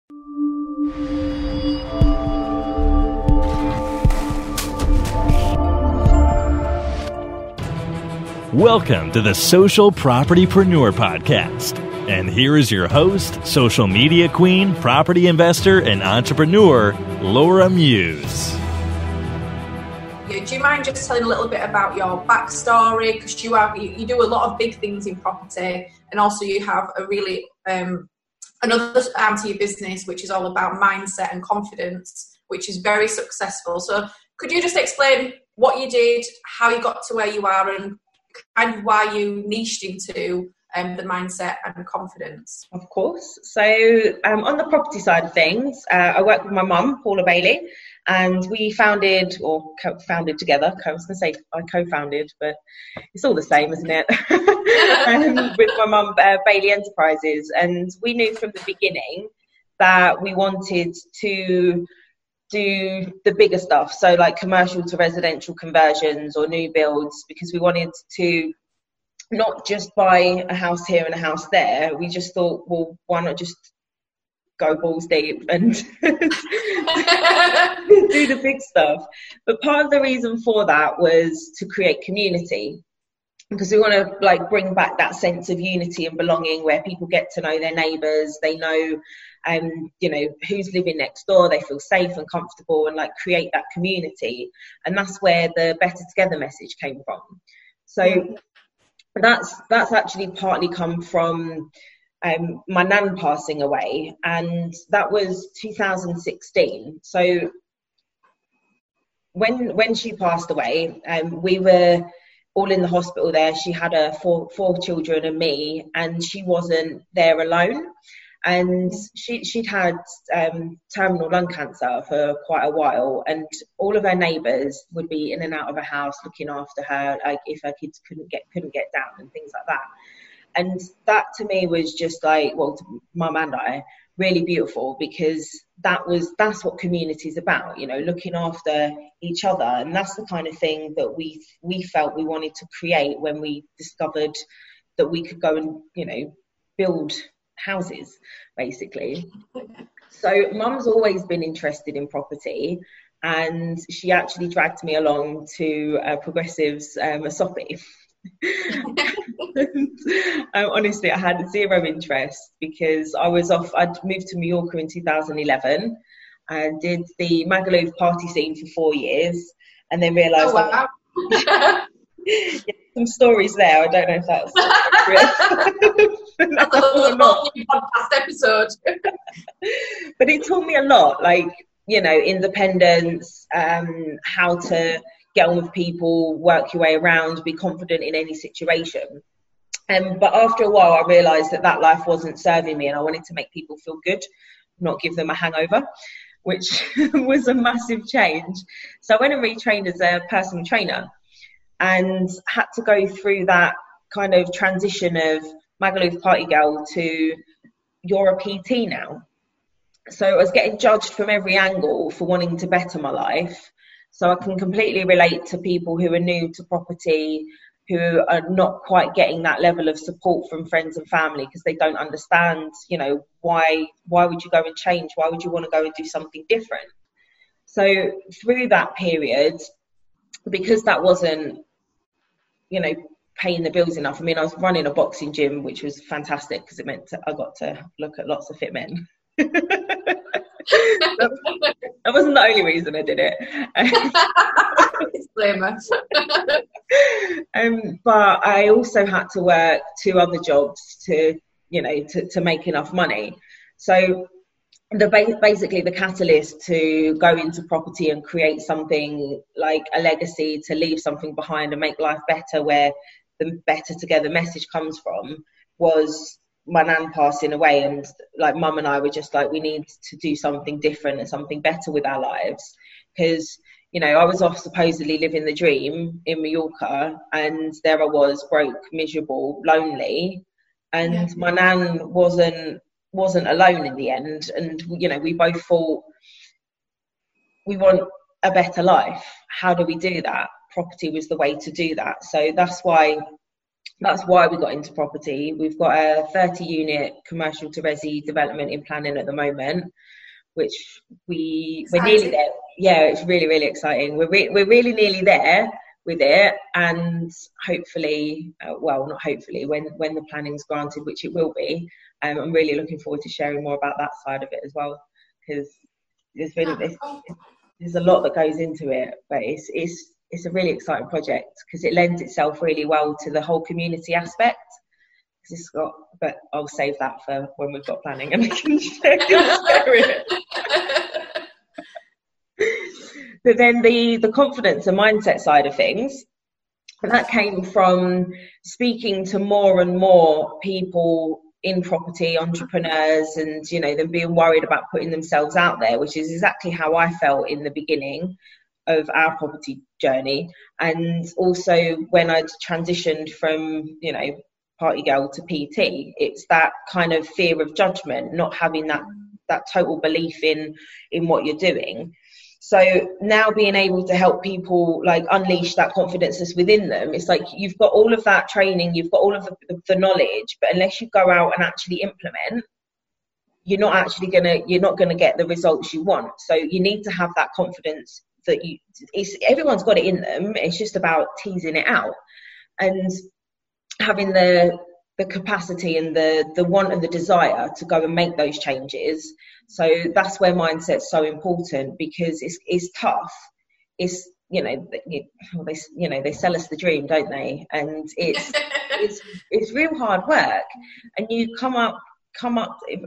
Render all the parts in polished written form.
Welcome to the Social Propertypreneur Podcast. And here is your host, social media queen, property investor, and entrepreneur, Laura Muse. Do you mind just telling a little bit about your backstory? Because you do a lot of big things in property, and also you have a really another arm to your business, which is all about mindset and confidence, which is very successful. So could you just explain what you did, how you got to where you are, and kind of why you niched into the mindset and confidence? Of course. So on the property side of things, I work with my mum, Paula Bailey, and we founded together. I was going to say I co-founded, but it's all the same, isn't it? With my mum, Bailey Enterprises. And we knew from the beginning that we wanted to do the bigger stuff, so like commercial to residential conversions or new builds, because we wanted to not just buy a house here and a house there. We just thought, well, why not just go balls deep and do the big stuff? But part of the reason for that was to create community, because we want to like bring back that sense of unity and belonging where people get to know their neighbours, they know who's living next door, they feel safe and comfortable, and like create that community. And that's where the Better Together message came from. So that's actually partly come from my nan passing away, and that was 2016. So when she passed away, we were all in the hospital there. She had four children and me, and she wasn't there alone. And she'd had terminal lung cancer for quite a while, and all of her neighbours would be in and out of her house looking after her, like if her kids couldn't get down and things like that. And that to me was just like, well, to Mum and I, really beautiful, because that's what community is about, looking after each other. And that's the kind of thing that we felt we wanted to create when we discovered that we could go and build houses, basically. So Mum's always been interested in property, and she actually dragged me along to Progressive's Asopi. Honestly, I had zero interest, because I'd moved to Mallorca in 2011 and did the Magaluf party scene for 4 years, and then realised some stories there. I don't know if that's accurate. That's a whole podcast episode. But it taught me a lot, like, independence, how to get on with people, work your way around, be confident in any situation. But after a while, I realised that life wasn't serving me, and I wanted to make people feel good, not give them a hangover, which was a massive change. So I went and retrained as a personal trainer, and had to go through that kind of transition of Magaluf party girl to you're a PT now. So I was getting judged from every angle for wanting to better my life. So I can completely relate to people who are new to property, who are not quite getting that level of support from friends and family, because they don't understand, why would you go and change? Why would you want to go and do something different? So through that period, because that wasn't, paying the bills enough. I mean, I was running a boxing gym, which was fantastic, because it meant I got to look at lots of fit men. That wasn't the only reason I did it. But I also had to work 2 other jobs to make enough money. So basically the catalyst to go into property and create something like a legacy, to leave something behind and make life better, where the Better Together message comes from, was my nan passing away. And like Mum and I were just like, we need to do something different and something better with our lives, because I was off supposedly living the dream in Mallorca, and there I was, broke, miserable, lonely, and my nan wasn't alone in the end. And we both thought, we want a better life. How do we do that? Property was the way to do that. So that's why that's why we got into property. We've got a 30-unit commercial to resi development in planning at the moment, which we're nearly there. Yeah, it's really, really exciting. We're really nearly there with it, and hopefully, well, not hopefully, when the planning's granted, which it will be, I'm really looking forward to sharing more about that side of it as well, because there's a lot that goes into it, but it's a really exciting project because it lends itself really well to the whole community aspect. But I'll save that for when we've got planning and we can share it. But then the confidence and mindset side of things, and that came from speaking to more and more people in property, entrepreneurs, and them being worried about putting themselves out there, which is exactly how I felt in the beginning of our property journey. And also when I'd transitioned from party girl to PT, it's that kind of fear of judgment, not having that total belief in what you're doing. So now being able to help people like unleash that confidence that's within them, it's like you've got all of that training, you've got all of the knowledge, but unless you go out and actually implement, you're not gonna get the results you want. So you need to have that confidence that everyone's got it in them. It's just about teasing it out and having the capacity and the want and the desire to go and make those changes. So that's where mindset's so important, because it's tough. It's they sell us the dream, don't they? And it's real hard work, and you come up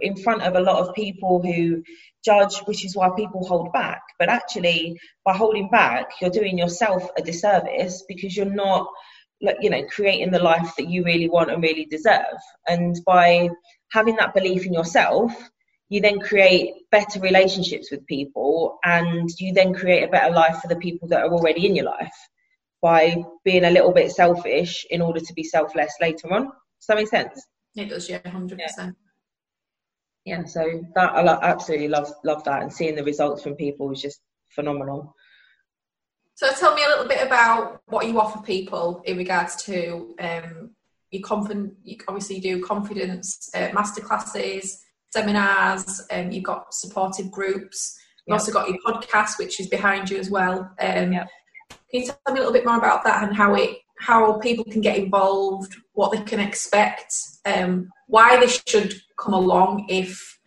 in front of a lot of people who judge, which is why people hold back. But actually, by holding back, you're doing yourself a disservice, because you're not creating the life that you really want and really deserve. And by having that belief in yourself, you then create better relationships with people, and you then create a better life for the people that are already in your life by being a little bit selfish in order to be selfless later on. Does that make sense? It does, yeah, 100%. Yeah, so that I absolutely love that, and seeing the results from people is just phenomenal. So tell me a little bit about what you offer people in regards to you obviously do confidence masterclasses, seminars, you've got supportive groups. You've also got your podcast, which is behind you as well. Can you tell me a little bit more about that, and how people can get involved, what they can expect, why they should come along if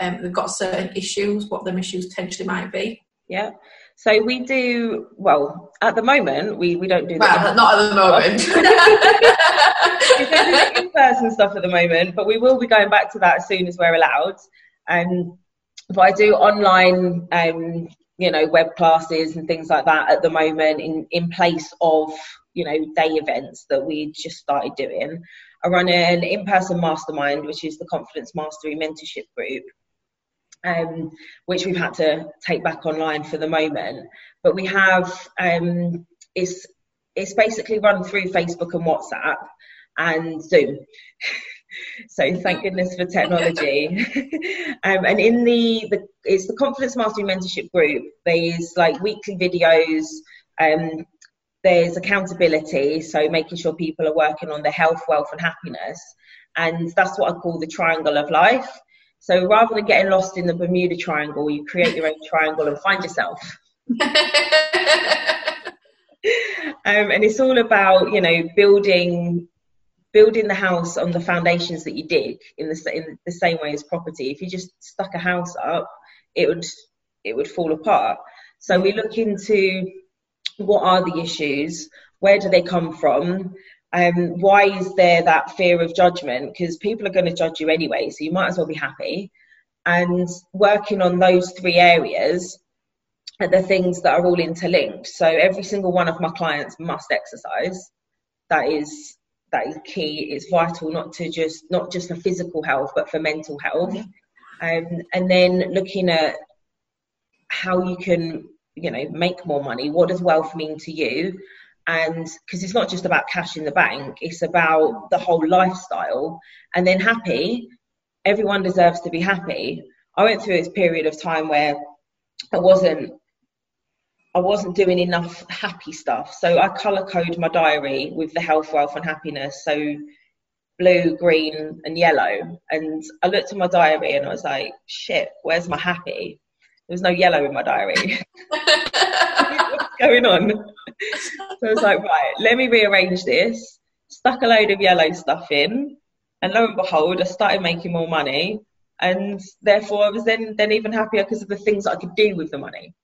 they've got certain issues, what them issues potentially might be? Yeah. So we do, well, at the moment, we don't do that. Well, not at the moment. We don't do the in-person stuff at the moment, but we will be going back to that as soon as we're allowed. But I do online, web classes and things like that at the moment in place of, day events that we just started doing. I run an in-person mastermind, which is the Confidence Mastery Mentorship Group, which we've had to take back online for the moment. But we have, it's basically run through Facebook and WhatsApp and Zoom. So thank goodness for technology. And in it's the Confidence Mastery Mentorship Group. There's like weekly videos, there's accountability, so making sure people are working on their health, wealth and happiness. And that's what I call the triangle of life. So rather than getting lost in the Bermuda Triangle, you create your own triangle and find yourself. And it's all about, building the house on the foundations that you dig in the same way as property. If you just stuck a house up, it would fall apart. So we look into what are the issues, where do they come from, why is there that fear of judgment? Because people are going to judge you anyway, so you might as well be happy. And working on those three areas are the things that are all interlinked. So every single one of my clients must exercise. That is key. It's vital, not just for physical health, but for mental health. And then looking at how you can, make more money. What does wealth mean to you? And because it's not just about cash in the bank, it's about the whole lifestyle. And then happy, everyone deserves to be happy. I went through this period of time where I wasn't I wasn't doing enough happy stuff. So I colour code my diary with the health, wealth and happiness. So blue, green and yellow. And I looked at my diary and I was like, shit, where's my happy? There was no yellow in my diary. What's going on? So I was like, right, let me rearrange this. Stuck a load of yellow stuff in. And lo and behold, I started making more money. And therefore I was then even happier because of the things that I could do with the money.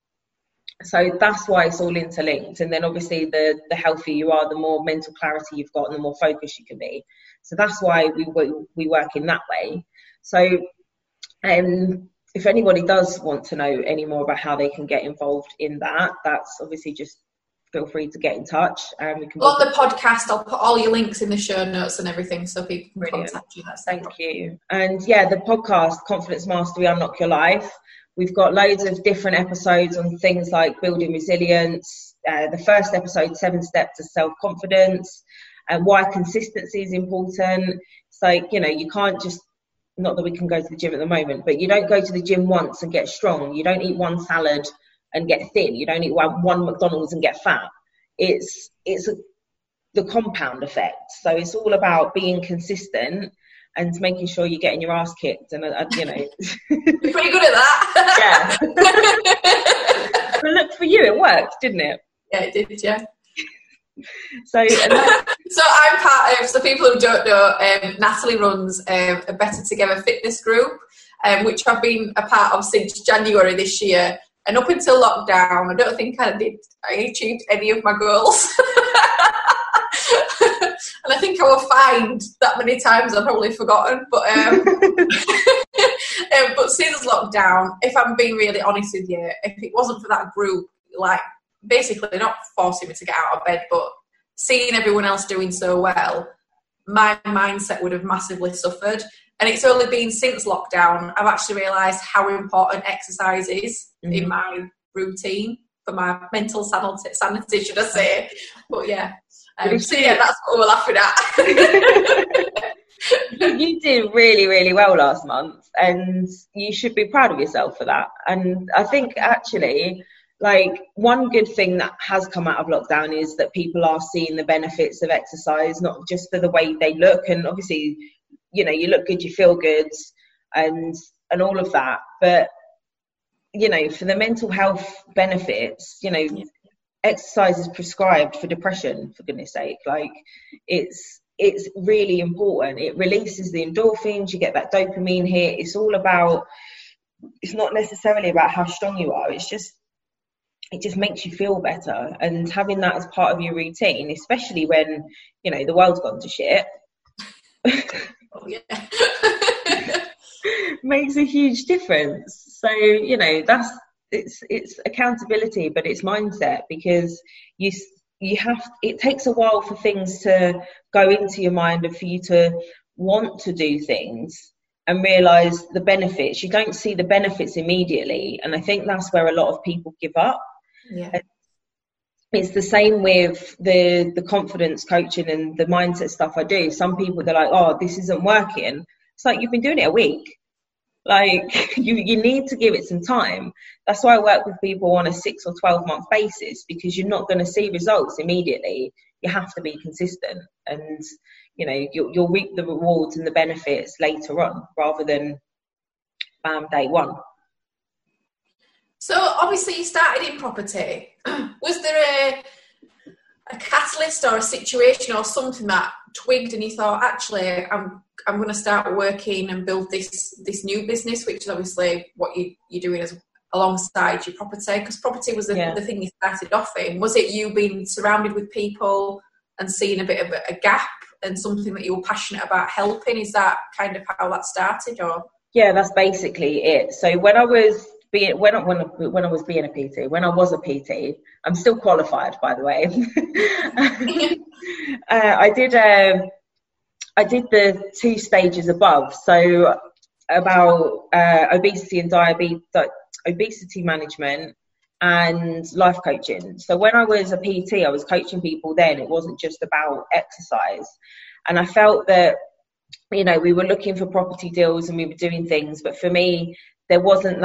So that's why it's all interlinked. And then obviously the healthier you are, the more mental clarity you've got and the more focused you can be. So that's why we work in that way. So if anybody does want to know any more about how they can get involved in that, that's obviously just feel free to get in touch. We can on the podcast, I'll put all your links in the show notes and everything so people can contact you. Thank you. And yeah, the podcast, Confidence Mastery, Unlock Your Life. We've got loads of different episodes on things like building resilience. The first episode, 7 Steps to Self-Confidence, and why consistency is important. It's like, you know, you can't just, not that we can go to the gym at the moment, but you don't go to the gym once and get strong. You don't eat one salad and get thin. You don't eat one McDonald's and get fat. It's the compound effect. So it's all about being consistent and making sure you're getting your ass kicked. And you know, you're pretty good at that. Yeah. But look, for you, it worked, didn't it? Yeah, it did. Yeah. So I'm part of, so people who don't know, Natalie runs a Better Together fitness group, which I've been a part of since January this year. And up until lockdown, I don't think I achieved any of my goals. And I think I was fined that many times, I've probably forgotten. But but since lockdown, if I'm being really honest with you, if it wasn't for that group, like basically not forcing me to get out of bed, but seeing everyone else doing so well, my mindset would have massively suffered. And it's only been since lockdown I've actually realised how important exercise is in my routine for my mental sanity, should I say. But yeah. So yeah, that's what we're laughing at. You did really, really well last month, and you should be proud of yourself for that. And I think actually, like, one good thing that has come out of lockdown is that people are seeing the benefits of exercise, not just for the way they look. And obviously, you know, you look good, you feel good, and all of that. But, you know, for the mental health benefits, you know, exercise is prescribed for depression, for goodness sake. Like, it's really important. It releases the endorphins, you get that dopamine hit. It's all about, it's not necessarily about how strong you are. It just makes you feel better. And having that as part of your routine, especially when, you know, the world's gone to shit, oh, yeah. makes a huge difference. So, you know, it's accountability, but it's mindset, because you have, it takes a while for things to go into your mind and for you to want to do things and realize the benefits. You don't see the benefits immediately, and I think that's where a lot of people give up. Yeah. It's the same with the confidence coaching and the mindset stuff I do. Some people, they're like, oh, this isn't working. It's like, you've been doing it a week. Like, you need to give it some time. That's why I work with people on a 6 or 12 month basis, because you're not going to see results immediately. You have to be consistent, and, you know, you'll reap the rewards and the benefits later on, rather than bam, day one. So obviously you started in property. Was there a catalyst or a situation or something that twigged and you thought, actually, I'm going to start working and build this new business, which is obviously what you're doing as alongside your property? Because property was the thing you started off in. Was it you being surrounded with people and seeing a bit of a gap and something that you were passionate about helping? Is that kind of how that started? Or yeah, that's basically it. So when I was being a PT, when I was a PT, I'm still qualified, by the way. I did the 2 stages above, so about obesity and diabetes, obesity management and life coaching. So when I was a PT, I was coaching people then. It wasn't just about exercise. And I felt that, you know, we were looking for property deals and we were doing things, but for me, there wasn't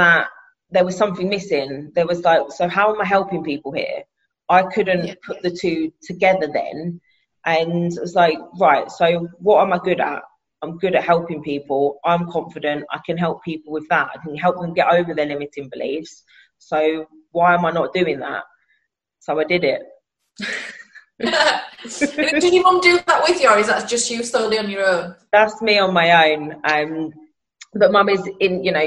there was something missing. There was like, so how am I helping people here? I couldn't put the two together then. And it was like, right, so what am I good at? I'm good at helping people. I'm confident. I can help people with that. I can help them get over their limiting beliefs. So why am I not doing that? So I did it. Did your mum do that with you, or is that just you solely on your own? That's me on my own. But mum is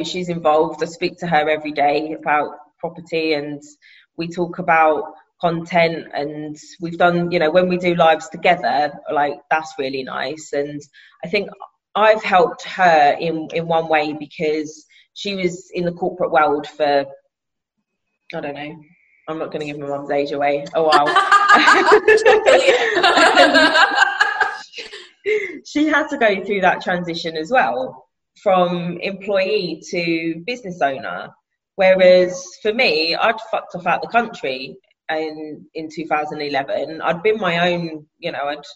she's involved. I speak to her every day about property, and we talk about content, and we've done, when we do lives together, like, that's really nice. And I think I've helped her in one way, because she was in the corporate world for, I don't know, I'm not going to give my mum's age away, a while. She had to go through that transition as well, from employee to business owner, whereas for me, I'd fucked off out the country in 2011. I'd been my own,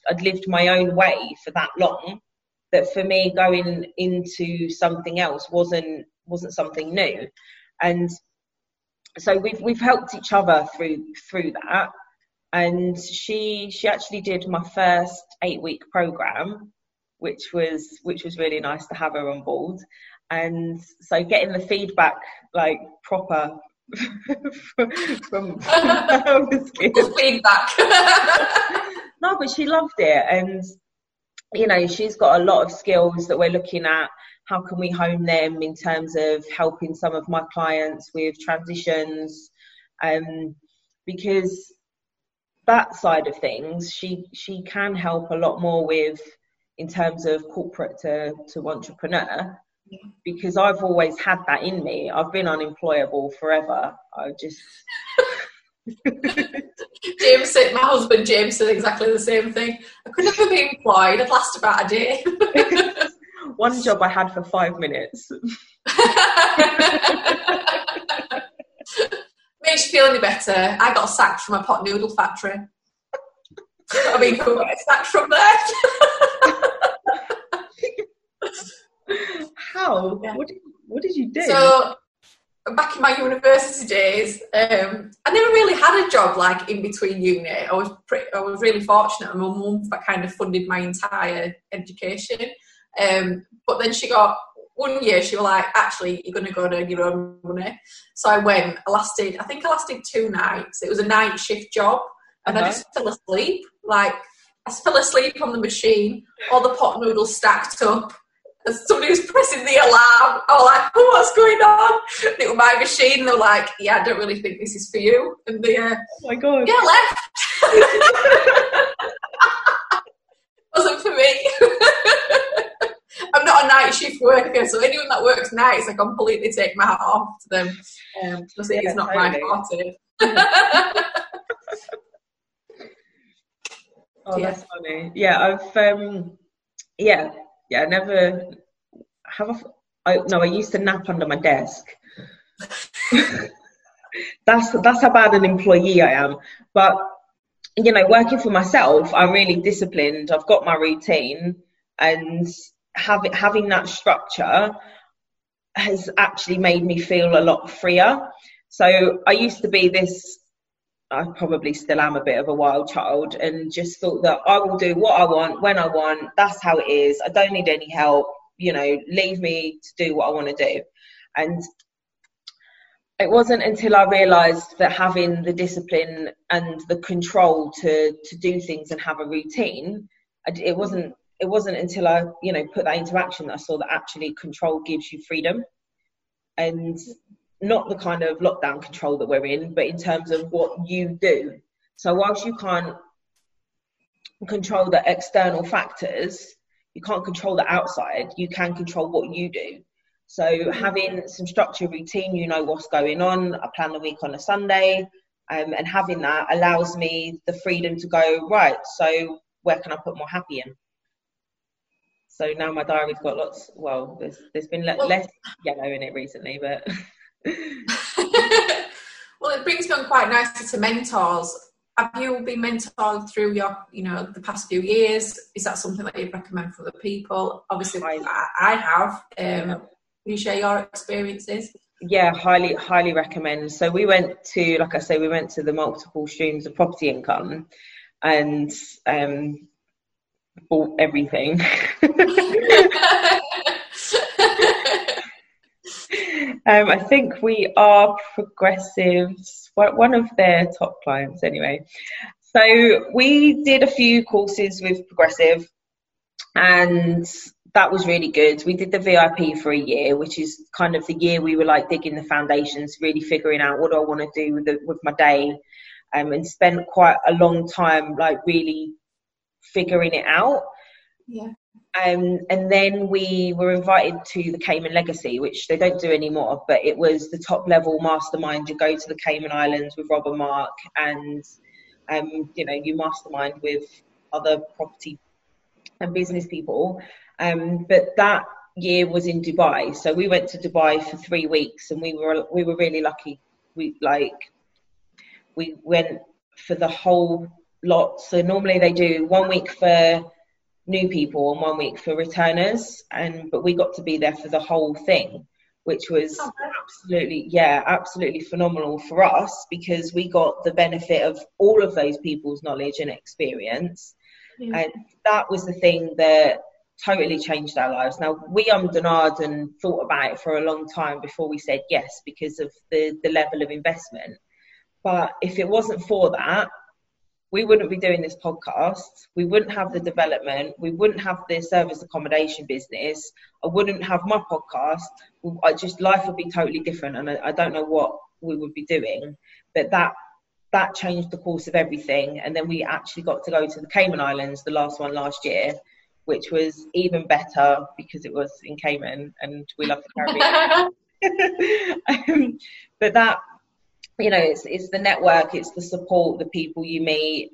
I'd lived my own way for that long, that for me going into something else wasn't something new. And so we've helped each other through that. And she actually did my first 8-week program, which was really nice to have her on board. And so getting the feedback, like, proper from good feedback. No, but she loved it. And she's got a lot of skills that we're looking at. How can we hone them in terms of helping some of my clients with transitions? Because that side of things, she can help a lot more with, in terms of corporate to entrepreneur, because I've always had that in me. I've been unemployable forever. I just my husband James said exactly the same thing. I could never be employed. I'd last about a day. One job I had for 5 minutes. Makes you feel any better? I got sacked from a pot noodle factory. I mean, who got sacked from there? How? Yeah. What did you do? So, back in my university days, I never really had a job like in between uni. I was really fortunate. My mum kind of funded my entire education. But then one year she was like, actually, you're going to go to your own money. So I went. I think I lasted 2 nights. It was a night shift job, and I just fell asleep. Like, I fell asleep on the machine. All the pot noodles stacked up. And somebody was pressing the alarm. I was like, oh, what's going on? And it was my machine. They were like, yeah, I don't really think this is for you. And they, oh my God. Yeah, left. Wasn't for me. I'm not a night shift worker, so anyone that works nights, I completely take my hat off to them. Because it's not my forte. Oh, yeah. That's funny. Yeah, I've I never have I used to nap under my desk. That's how bad an employee I am. But working for myself, I'm really disciplined. I've got my routine, and having that structure has actually made me feel a lot freer. So I used to be this, I probably still am a bit of a wild child, and just thought that I will do what I want when I want. That's how it is. I don't need any help. Leave me to do what I want to do. And it wasn't until I realised that having the discipline and the control to do things and have a routine, it wasn't until I put that into action that I saw that actually control gives you freedom. And not the kind of lockdown control that we're in, but in terms of what you do. So whilst you can't control the external factors, you can't control the outside, you can control what you do. So having some structure, routine, what's going on. I plan the week on a Sunday, and having that allows me the freedom to go, right, so where can I put more happy in? So now my diary's got lots, there's been less yellow in it recently, but... Well, it brings me on quite nicely to mentors. Have you been mentored through your, the past few years? Is that something that you'd recommend for other people? Obviously, I have. Can you share your experiences? Yeah, highly recommend. So we went to, like I say, we went to the multiple streams of property income and bought everything. I think we are Progressive's, one of their top clients anyway. So we did a few courses with Progressive, and that was really good. We did the VIP for a year, which is kind of the year we were like digging the foundations, really figuring out what do I want to do with my day, and spent quite a long time like really figuring it out. Yeah. And then we were invited to the Cayman Legacy, which they don't do anymore, but it was the top level mastermind. You go to the Cayman Islands with Rob and Mark, and you mastermind with other property and business people. But that year was in Dubai, so we went to Dubai for 3 weeks, and we were really lucky. We went for the whole lot. So normally they do 1 week for new people and 1 week for returners, but we got to be there for the whole thing, which was absolutely phenomenal for us, because we got the benefit of all of those people's knowledge and experience. And that was the thing that totally changed our lives. Now, we ummed and ahed and thought about it for a long time before we said yes, because of the level of investment. But if it wasn't for that, we wouldn't be doing this podcast. We wouldn't have the development. We wouldn't have the serviced accommodation business. I wouldn't have my podcast. Life would be totally different, and I don't know what we would be doing. But that changed the course of everything. And then we actually got to go to the Cayman Islands, the last one last year, which was even better because it was in Cayman and we love the Caribbean. But that, it's the network, it's the support, the people you meet.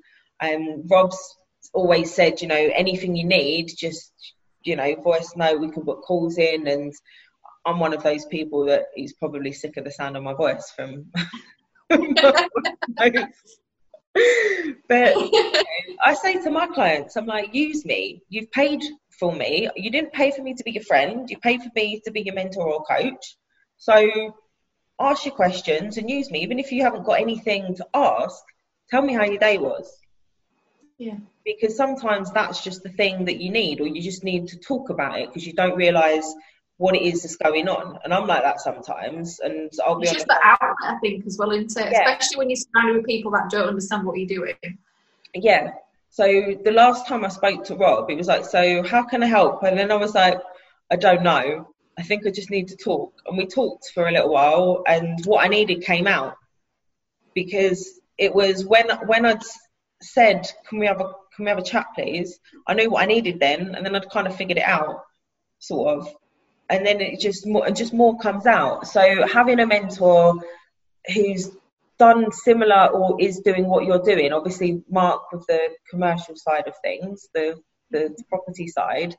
Rob's always said, anything you need, just, voice note, we can put calls in. And I'm one of those people that he's probably sick of the sound of my voice from... But I say to my clients, I'm like, use me. You've paid for me. You didn't pay for me to be your friend. You paid for me to be your mentor or coach. So ask your questions and use me. Even if you haven't got anything to ask, tell me how your day was. Yeah. Because sometimes that's just the thing that you need, or you just need to talk about it because you don't realise what it is that's going on. And I'm like that sometimes, and I'll be honest. It's just the outlet, I think, as well, isn't it? Yeah. Especially when you're surrounded with people that don't understand what you're doing. Yeah. So the last time I spoke to Rob, it was like, so how can I help? And then I was like, I don't know. I think I just need to talk. And we talked for a little while, and what I needed came out. Because it was when I'd said, can we have a chat, please? I knew what I needed then, and then I'd kind of figured it out, sort of. And then it just more comes out. So having a mentor who's done similar or is doing what you're doing, obviously Mark with the commercial side of things, the property side,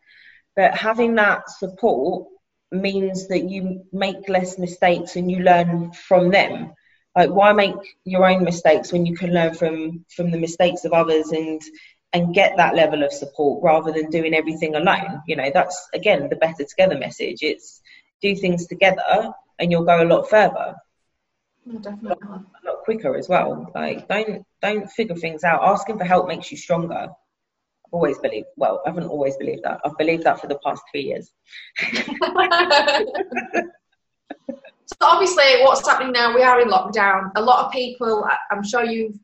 but having that support means that you make less mistakes and you learn from them. Like, why make your own mistakes when you can learn from the mistakes of others and get that level of support rather than doing everything alone? That's, again, the better together message. It's do things together and you'll go a lot further. Definitely. A lot quicker as well. Like, don't figure things out. Asking for help makes you stronger. I haven't always believed that. I've believed that for the past 3 years. So obviously what's happening now, we are in lockdown. A lot of people, I'm sure you've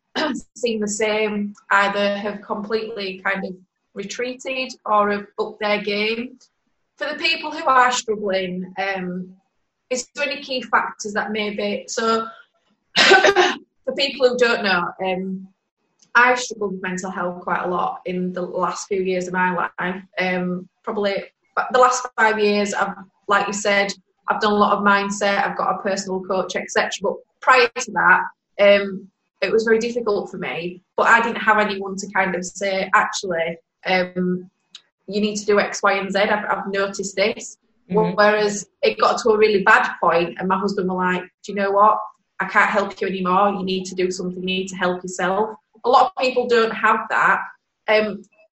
seen the same, either have completely kind of retreated or have upped their game. For the people who are struggling, is there any key factors that maybe... So for people who don't know, I've struggled with mental health quite a lot in the last few years of my life. Probably the last 5 years, like you said, I've done a lot of mindset, I've got a personal coach, etc. But prior to that, it was very difficult for me. But I didn't have anyone to kind of say, actually, you need to do X, Y, and Z. I've noticed this. Mm-hmm. Whereas it got to a really bad point, and my husband was like, do you know what? I can't help you anymore. You need to do something. You need to help yourself. A lot of people don't have that.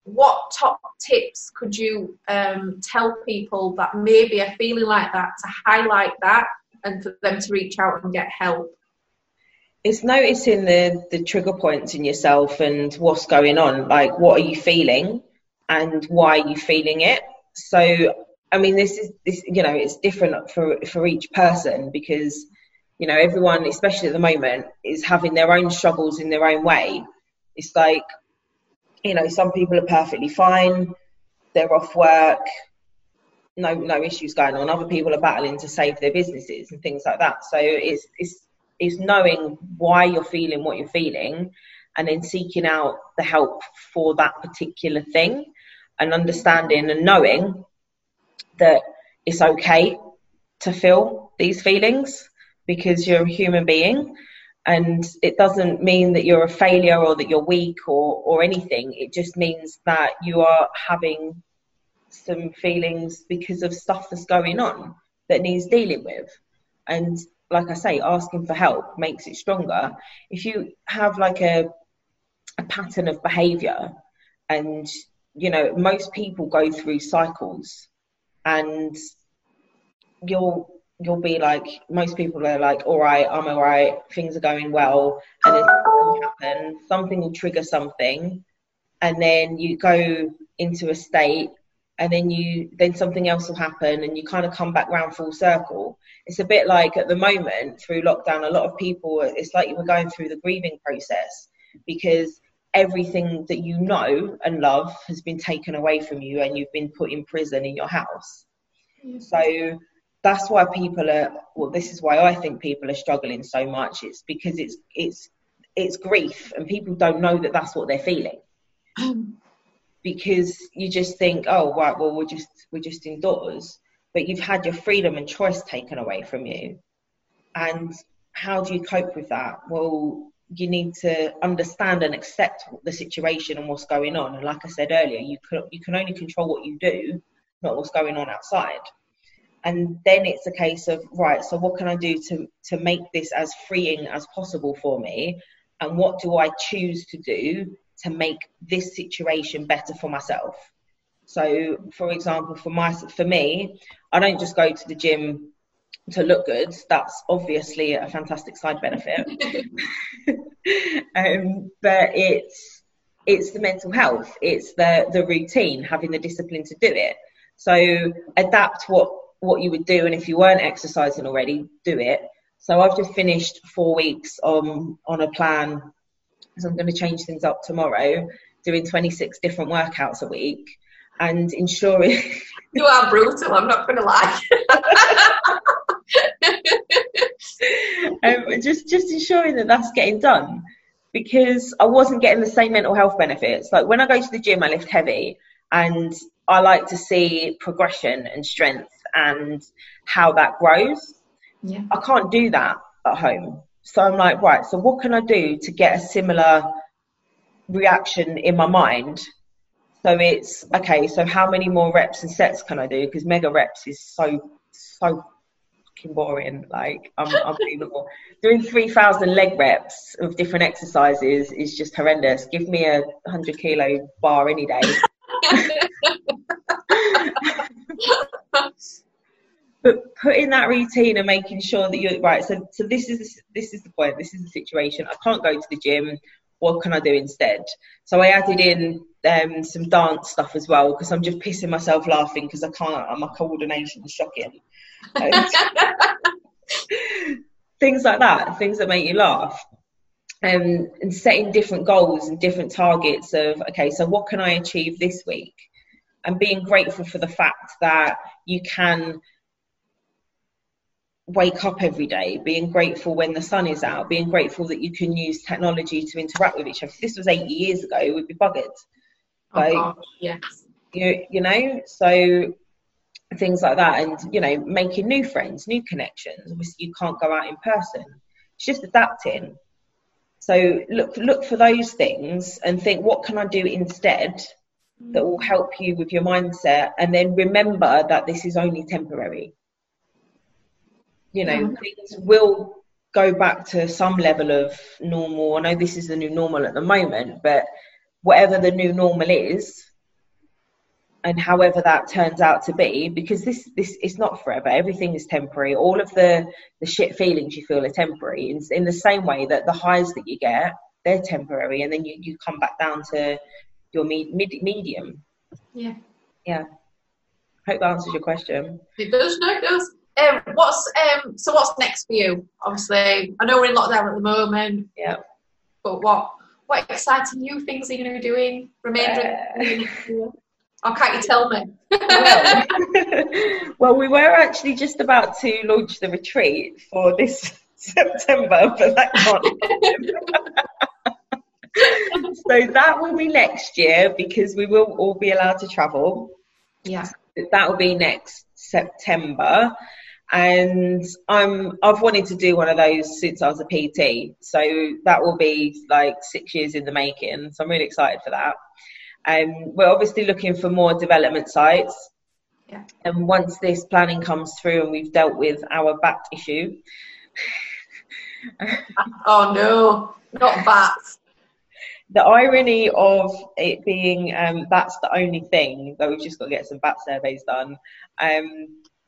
What top tips could you tell people that maybe are feeling like that to highlight that and for them to reach out and get help? It's noticing the trigger points in yourself and what's going on. Like, what are you feeling and why are you feeling it? So, I mean, this you know, it's different for each person, because, you know, everyone, especially at the moment, is having their own struggles in their own way. It's like, you know, some people are perfectly fine, they're off work, no issues going on. Other people are battling to save their businesses and things like that. So it's knowing why you're feeling what you're feeling, and then seeking out the help for that particular thing, and understanding and knowing that it's okay to feel these feelings, because you're a human being, and it doesn't mean that you're a failure or that you're weak or anything. It just means that you are having some feelings because of stuff that's going on that needs dealing with. And like I say, asking for help makes it stronger. If you have like a pattern of behavior, and, you know, most people go through cycles, and you'll be like, most people are like, all right, I'm all right, things are going well, and then something will happen, something will trigger something, and then you go into a state, and then something else will happen, and you kind of come back round full circle. It's a bit like, at the moment through lockdown, a lot of people, it's like you were going through the grieving process, because everything that you know and love has been taken away from you, and you've been put in prison in your house. So that's why this is why I think people are struggling so much. It's because it's grief, and people don't know that that's what they're feeling. Because you just think, oh, right, well, we're just indoors, but you've had your freedom and choice taken away from you. And how do you cope with that? Well, you need to understand and accept the situation and what's going on. And like I said earlier, you can only control what you do, not what's going on outside. And then it's a case of, right, so what can I do to make this as freeing as possible for me? And what do I choose to do to make this situation better for myself? So, for example, for me, I don't just go to the gym to look good. That's obviously a fantastic side benefit. But it's the mental health, it's the routine, having the discipline to do it. So adapt what you would do, and if you weren't exercising already, do it. So I've just finished 4 weeks on a plan, so I'm going to change things up tomorrow, doing 26 different workouts a week, and ensuring... You are brutal, I'm not going to lie. Just ensuring that that's getting done, because I wasn't getting the same mental health benefits. Like, when I go to the gym, I lift heavy, and I like to see progression and strength and how that grows. Yeah. I can't do that at home. So I'm like, right, so what can I do to get a similar reaction in my mind? So it's, okay, so how many more reps and sets can I do? Because mega reps is so fucking boring. Like, unbelievable. Doing 3,000 leg reps of different exercises is just horrendous. Give me a 100 kilo bar any day. But putting that routine and making sure that you're right. So this is the point. This is the situation. I can't go to the gym. What can I do instead? So I added in some dance stuff as well, because I'm just pissing myself laughing because I can't. My coordination is shocking. Things like that. Things that make you laugh. And setting different goals and different targets of, okay, so what can I achieve this week? And being grateful for the fact that you can wake up every day, being grateful when the sun is out, being grateful that you can use technology to interact with each other. If this was 80 years ago, we'd be buggered. Like, oh, yes. You know, so things like that, and, you know, making new friends, new connections. Obviously, you can't go out in person. It's just adapting. So look for those things and think, what can I do instead that will help you with your mindset? And then remember that this is only temporary. You know, things will go back to some level of normal. I know this is the new normal at the moment, but whatever the new normal is, and however that turns out to be, because this is not forever. Everything is temporary. All of the shit feelings you feel are temporary, in the same way that the highs that you get, they're temporary, and then you come back down to your medium. Yeah. Hope that answers your question. It does. No, it does. What's next for you? Obviously, I know we're in lockdown at the moment. Yeah. But what exciting new things are you going to be doing? Or can't you tell me? Well, we were actually just about to launch the retreat for this September, but that can't. So that will be next year, because we will all be allowed to travel. Yeah. That will be next September. And I've wanted to do one of those since I was a PT. So that will be like 6 years in the making. So I'm really excited for that. We're obviously looking for more development sites. Yeah. And once this planning comes through and we've dealt with our bat issue. Oh no, not bats. The irony of it being that's the only thing, though we've just got to get some bat surveys done.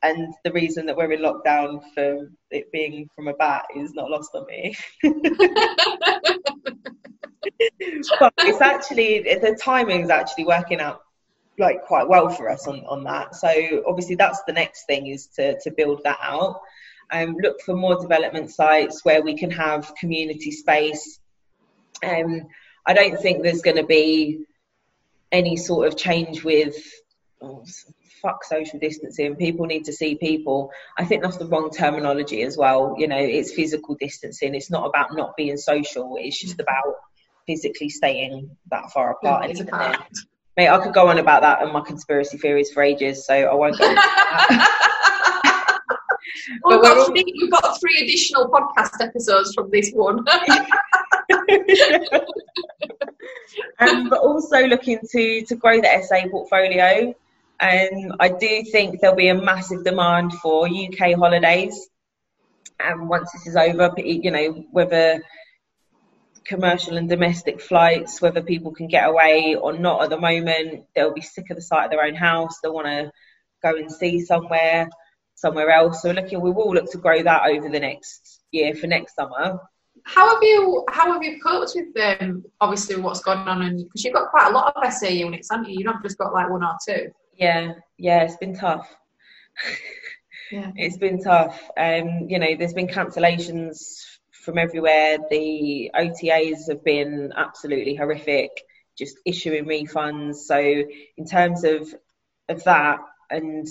And the reason that we're in lockdown for it being from a bat is not lost on me. But it's actually, the timing's actually working out like quite well for us on that. So obviously that's the next thing, is to build that out. Look for more development sites where we can have community space. I don't think there's going to be any sort of change with fuck social distancing. People need to see people. I think that's the wrong terminology as well. You know, it's physical distancing. It's not about not being social. It's just about physically staying that far apart. Mate, I could go on about that and my conspiracy theories for ages, so I won't go into that. We've got 3 additional podcast episodes from this one. But also looking to grow the SA portfolio. And I do think there'll be a massive demand for UK holidays. And once this is over, you know, whether commercial and domestic flights, whether people can get away or not at the moment, they'll be sick of the sight of their own house. They'll want to go and see somewhere else. So we will look to grow that over the next year for next summer. How have you coped with obviously what's going on? And because you've got quite a lot of SA units, haven't you? You've not just got like 1 or 2. Yeah, it's been tough. Yeah, it's been tough. You know, there's been cancellations from everywhere. The OTAs have been absolutely horrific, just issuing refunds. So in terms of that, and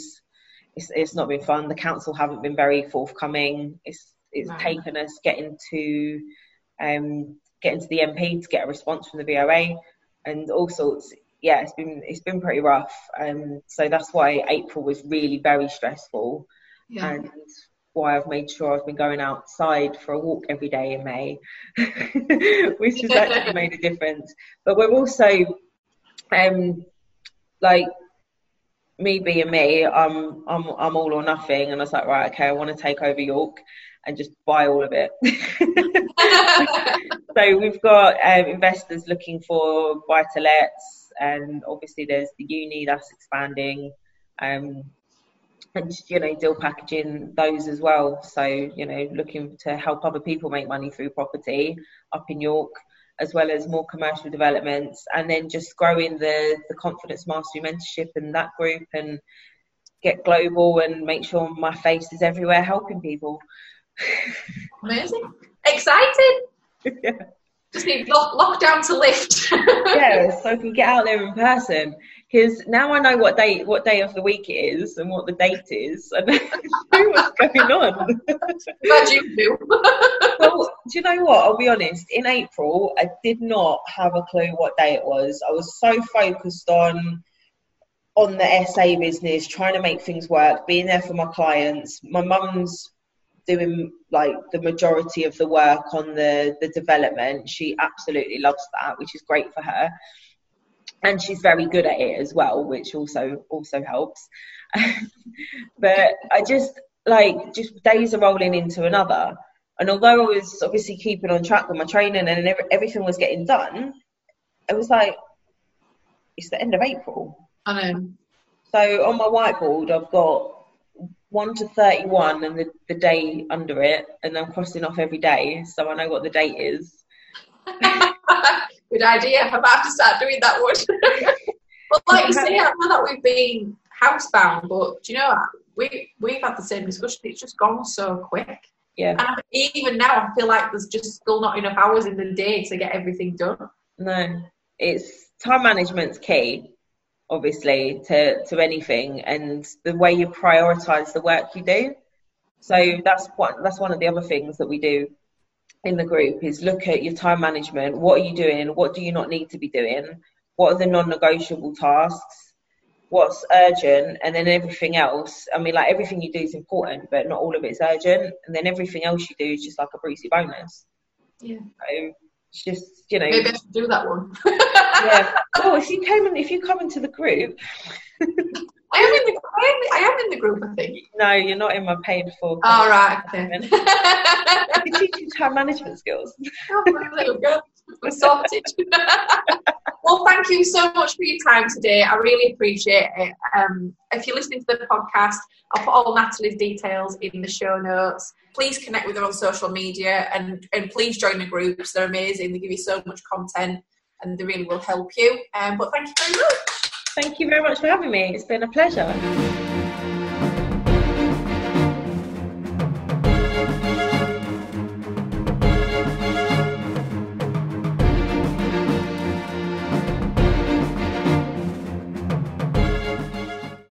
it's not been fun. The council haven't been very forthcoming. It's right. Taken us getting to the MP to get a response from the BOA, and all sorts. Yeah, it's been pretty rough. So that's why April was really very stressful. Yeah. And why I've made sure I've been going outside for a walk every day in May, which has actually made a difference. But we're also, like, me being me, I'm all or nothing, and I was like, right, okay, I want to take over York and just buy all of it. So we've got investors looking for buy-to-lets, and obviously there's the uni that's expanding, and you know, deal packaging those as well. So, you know, looking to help other people make money through property up in York, as well as more commercial developments, and then just growing the Confidence Mastery Mentorship and that group, and get global and make sure my face is everywhere helping people. Amazing. Excited. Yeah. Just need lockdown to lift. Yeah, so I can get out there in person. Because now I know what day of the week it is and what the date is, and I know what's going on. Glad you do. Well, do you know what? I'll be honest. In April, I did not have a clue what day it was. I was so focused on the SA business, trying to make things work, being there for my clients. My mum's doing like the majority of the work on the development. She absolutely loves that, which is great for her. And she's very good at it as well, which also helps. But I just days are rolling into another. And although I was obviously keeping on track with my training and everything was getting done, it was like, it's the end of April. I know. So on my whiteboard, I've got 1 to 31 and the day under it, and I'm crossing off every day, so I know what the date is. Good idea. I might have to start doing that one. But like you say, I know that we've been housebound, but do you know what? We've had the same discussion. It's just gone so quick. Yeah. And even now, I feel like there's just still not enough hours in the day to get everything done. No, it's time management's key, obviously, to anything, and the way you prioritise the work you do. So that's one of the other things that we do in the group, is look at your time management. What are you doing? What do you not need to be doing? What are the non-negotiable tasks? What's urgent? And then everything else, I mean, like, everything you do is important, but not all of it's urgent. And then everything else you do is just like a breezy bonus. Yeah. So it's just, you know. Maybe I should do that one. Yeah. Oh, if you come into the group. I am in the group, I think. No, you're not in my paid for. All right. Okay. I can teach you time management skills. Oh, there we go. We're sorted. Well, thank you so much for your time today. I really appreciate it. If you're listening to the podcast, I'll put all Natalie's details in the show notes. Please connect with her on social media, and please join the groups. They're amazing. They give you so much content, and they really will help you. But thank you very much. Thank you very much for having me. It's been a pleasure.